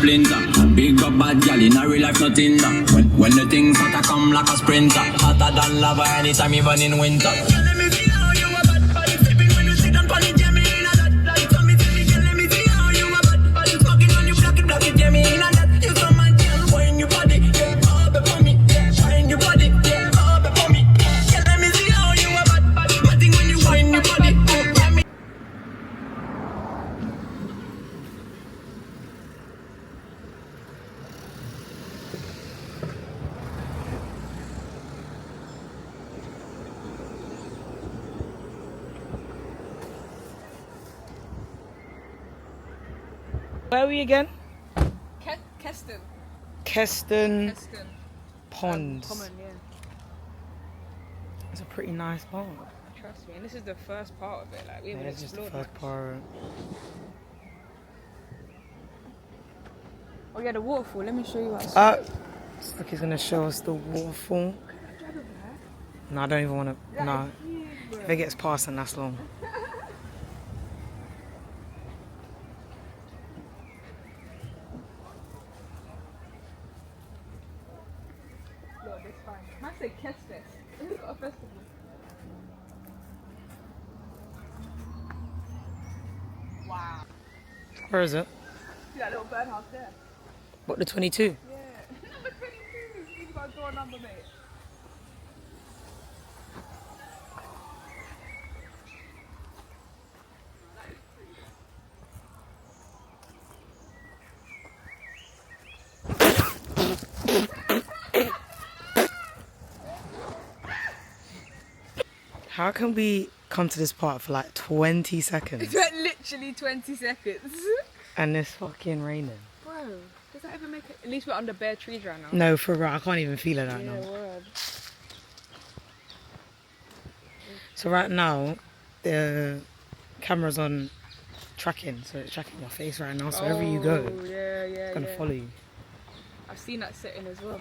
splinter. Big up bad gal in a real life nothing. When the things hotter come like a sprinter. Hotter than lava anytime even in winter. Let me see how you a bad body sipping when you sit on the jammy in a that. Like tell me, let me see how you a bad body smoking when you block it, jammy in a that. You so mad, girl, wine your body, yeah, all before me, yeah, shine your body, yeah, all before me. Yeah, let me see how you a bad body, matting when you wine your body, yeah, me. Where are we again? Keston. Keston Keston. Ponds. Common, yeah. It's a pretty nice park. Trust me. And this is the first part of it. Like, we haven't It's just the explored first much. part. Oh, yeah, the waterfall. Let me show you what I Look, he's gonna show us the waterfall. No, I don't even want to. No, if it gets past, then that's long. Look, it's fine. I say Keston. It's got a festival. Wow. Where is it? See that little birdhouse there? What, the 22? Yeah. Number 22. You've got a door number, mate. How can we come to this park for like 20 seconds Literally 20 seconds. and it's fucking raining? Bro, does that ever make it? At least we're under bare trees right now. No, for real, I can't even feel it right Yeah, now. word. So right now, the camera's on tracking, so it's tracking your face right now. So wherever you go, yeah, it's gonna follow you. I've seen that setting as well.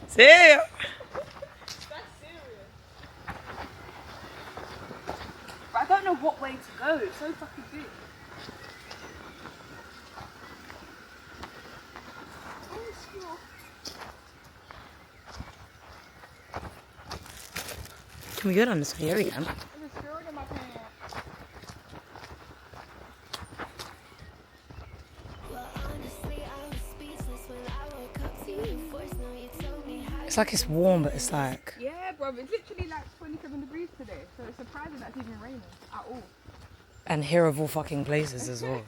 See ya. That's serious. But I don't know what way to go. It's so fucking big. Can we go down this way? Yeah, we can. It's like it's warm, but it's like... Yeah, bro. It's literally like 27 degrees today. So it's surprising that it's even raining at all. And here of all fucking places as well.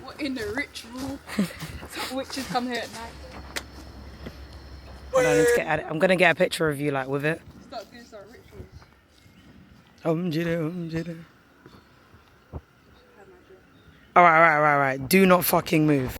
What in the ritual? Some witches come here at night. Hold on, I need to get at it. I'm gonna get a picture of you like with it. Start doing some rituals. Jidda. Alright. Do not fucking move.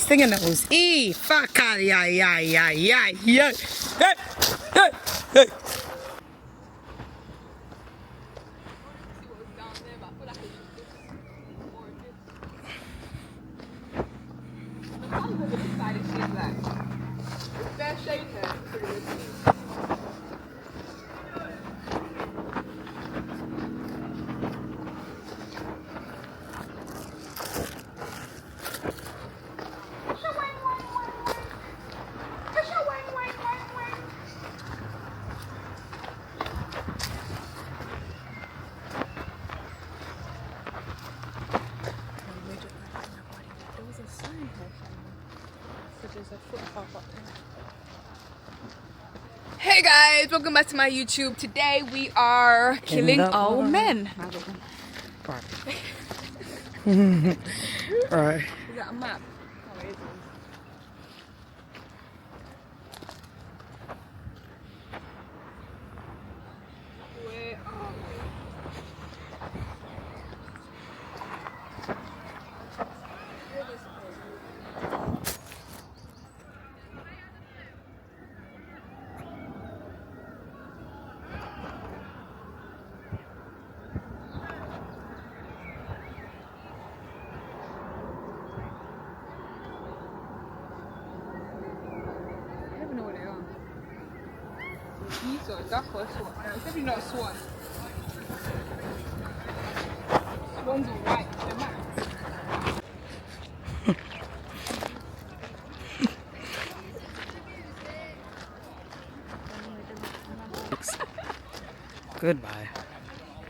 Singing those. Fuck yeah. Hey. There's a footpath up there. Hey guys, welcome back to my YouTube. Today we are killing all men. Right. Right. Is that a map? Oh, it is. Where are we? I don't know what they are. Geese or a duck or a swan? No, it's definitely not a swan. Swans are white. They're mad. Goodbye.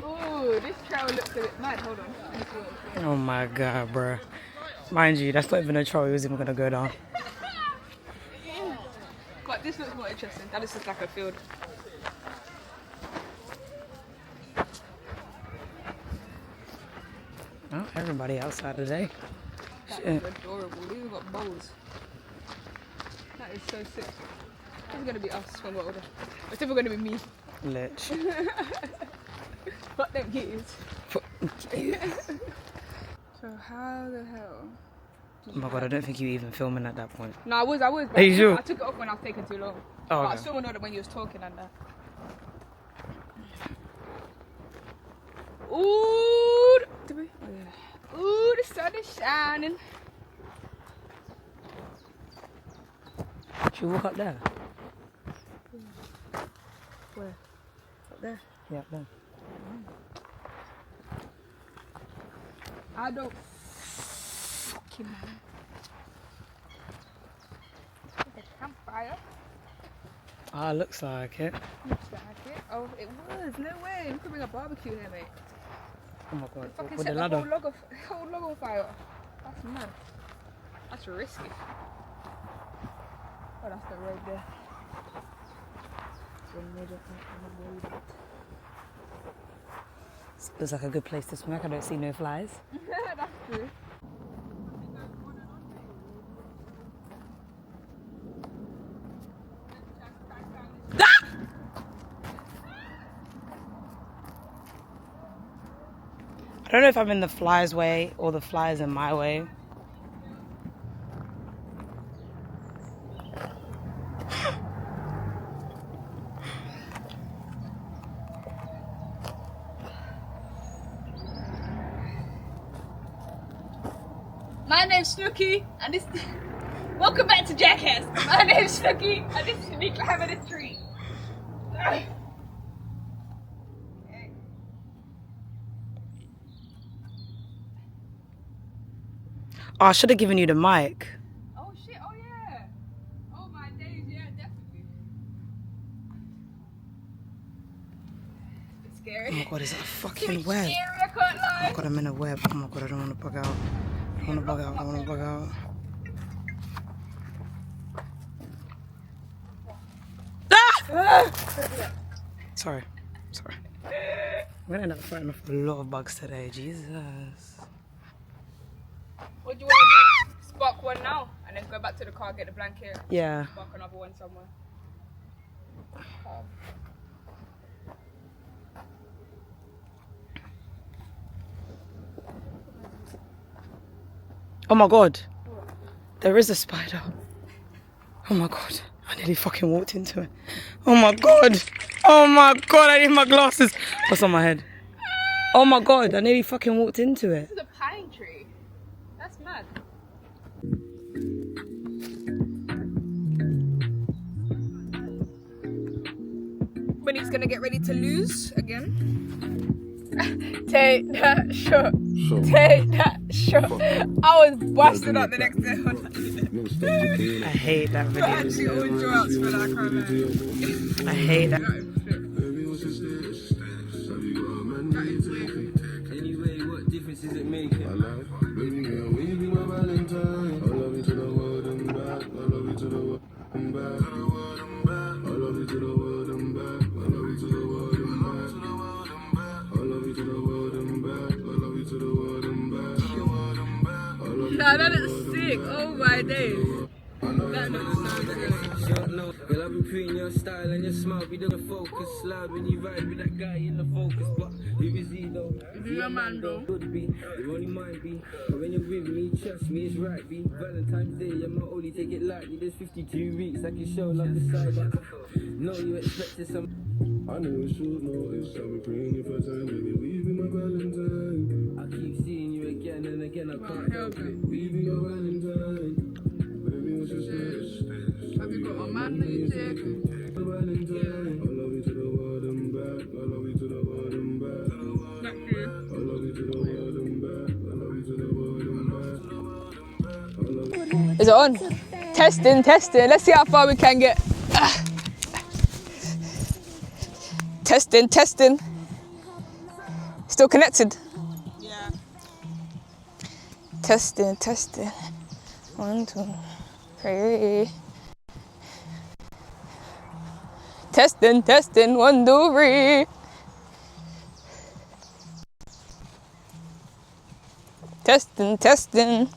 Ooh, this trail looks a bit mad. Hold on. Oh my god, bruh. Mind you, that's not even a trail he was even gonna go down. But this looks more interesting. That is just like a field. Oh, everybody outside today. That Shit. is adorable. These have got bowls. That is so sick. This is gonna be us when we're older. It's never gonna be me. Lich. Fuck them kids. So how the hell? Oh my god, I don't think you were even filming at that point. No, I was. But Are you sure? I took it off when I was taking too long. Oh, But I okay. still know that when you was talking and that. Ooh, did we? Oh, yeah. Ooh, the sun is shining. Should we walk up there? Where? Up there. Yeah, up there. I don't fucking know. There's a campfire. Ah, looks like it. Looks like it. Oh, it was. No way. We could bring a barbecue here, mate. Oh my god, Fucking with set the the ladder. whole log on fire. That's mad. That's risky. Oh, that's the road there. Looks like a good place to smoke. I don't see no flies. That's true. I don't know if I'm in the flies' way or the flies in my way. My name's Snooky, and this. Welcome back to Jackass. My name's Snooky, and this is me climbing a tree. Oh, I should have given you the mic. Oh shit! Oh yeah! Oh my days! Yeah, definitely. It's scary. Oh my god, is that a It's fucking web? scary, I can't Oh lie. my god, I'm in a web. Oh my god, I don't want to bug out. I don't want to bug out. I don't want to bug out. Ah! Sorry. I'm gonna end up fighting off a lot of bugs today. Jesus. What do you want to do? Spark one now, and then go back to the car, get the blanket. Yeah. Spark another one somewhere. Oh my god. There is a spider. Oh my god. I nearly fucking walked into it. Oh my god. Oh my god, I need my glasses. What's on my head? Oh my god, I nearly fucking walked into it. This is a pine tree. That's mad. When he's gonna get ready to lose again. Take that shot. Take that shot. I was busted up the next day. I hate that video. Actually, all droughts for that kind I hate that. Anyway, what difference is it making? I love, baby girl, will you be my Valentine? I love you to the world and back. I love you to the world and back. I love you to the world to the world and back. I love you. Nah, that is sick. Oh my days. That looks so good. No, girl, I've been treating your style and your smile be the focus. Loud when you ride with that guy in the focus, but you busy though. You a man though. Could be, you only might be. But when you're with me, trust me, it's right. Be Valentine's Day, I'm not only take it lightly. There's 52 weeks, I can show love the side. But no, you expected some. I know it's short notice, I'll be praying you for time, baby. Will you be my Valentine? I keep seeing you again and again, I can't help it. Will you be your Valentine? Baby, what's your status? Have you got a man that you take? Valentine. I love you to the world and back. I love you to the world and back. Thank you. I love you to the world and back. I love you to the world and back. Is it on? Testing, testing. Let's see how far we can get. Testing, testing. Still connected? Yeah. Testing, testing. 1, 2, 3. Testing, testing. 1, 2, 3. Testing, testing.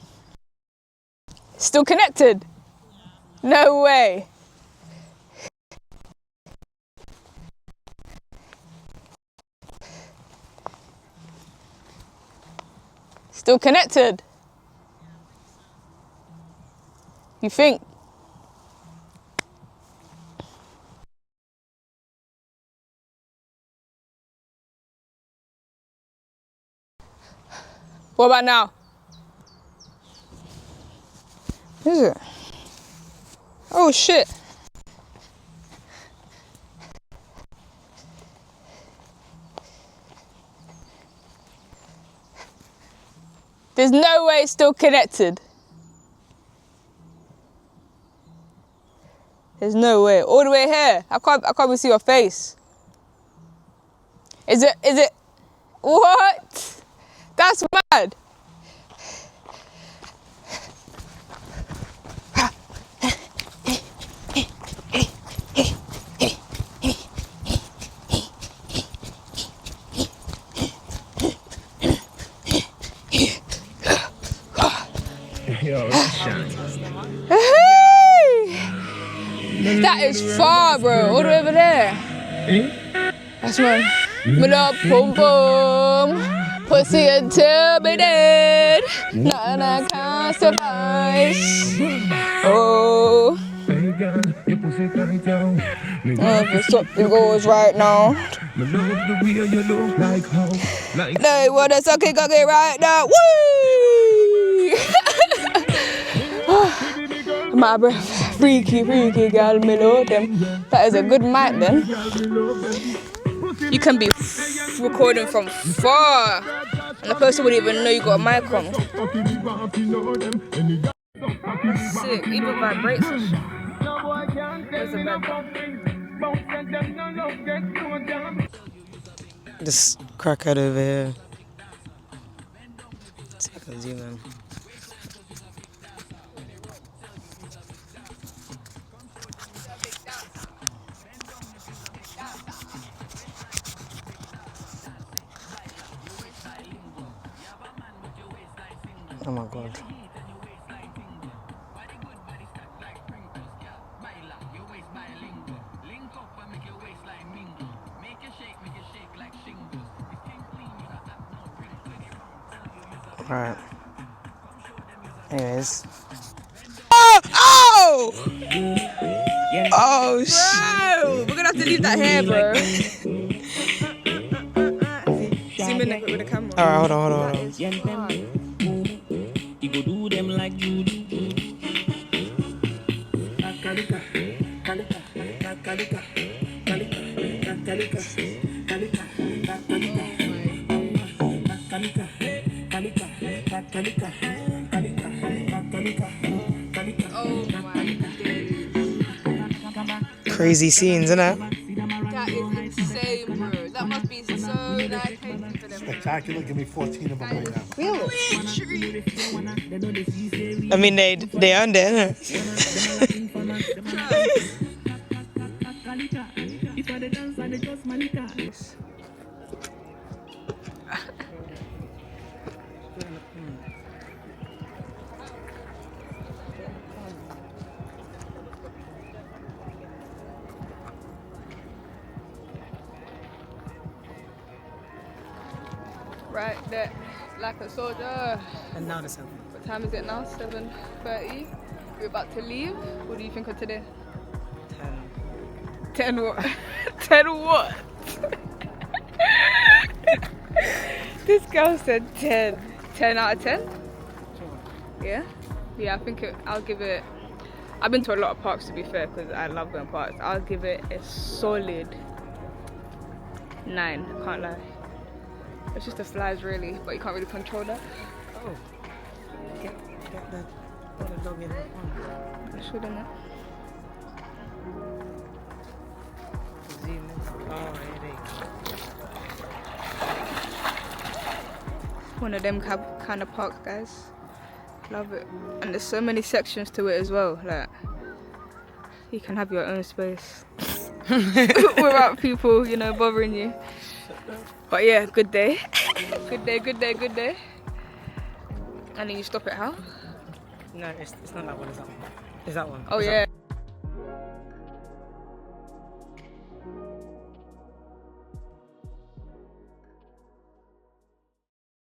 Still connected? No way. Still connected? You think? What about now? Is it? Oh shit. There's no way it's still connected. There's no way. All the way here. I can't even see your face. Is it? What? That's mad. That is far, bro. All the way over there. That's one. Me love boom boom. Pussy until me dead. Nothing I can't suffice. Oh. If something goes right now. They wanna suck it right now. Woo! My breath, freaky, girl, me love them. That is a good mic then. You can be recording from far, and the person wouldn't even know you got a mic on. Sick, even vibrates and shit. That's a bad one. This crackhead over here. See if I can zoom in. Oh my god. Alright. Anyways. Oh! Oh shit! Bro, we're gonna have to leave that here, bro. Zoom in with the camera. Alright, hold on. You go do them like you do. Crazy scenes, innit? That is insane, bro. That must be so like painful for them. Spectacular. Give me 14 of them right now. Really? I mean, they earned it, innit? it in the comments. Right there, like a soldier. And now the 7. What time is it now? 7:30. We're about to leave. What do you think of today? 10. 10 what? 10 what? This girl said 10. 10 out of 10? Yeah? Yeah, I think I'll give it... I've been to a lot of parks to be fair, because I love going parks. I'll give it a solid 9, I can't lie. It's just the flies really, but you can't really control that. Oh. Get the dog in the pond. I shouldn't it? Zoom in. Oh, here they go. One of them kind of parks, guys. Love it. And there's so many sections to it as well. Like, you can have your own space without people, you know, bothering you. But yeah, good day. Good day, good day, good day. And then you stop it how? No, it's not that one, it's that one. It's that one. Oh It's yeah.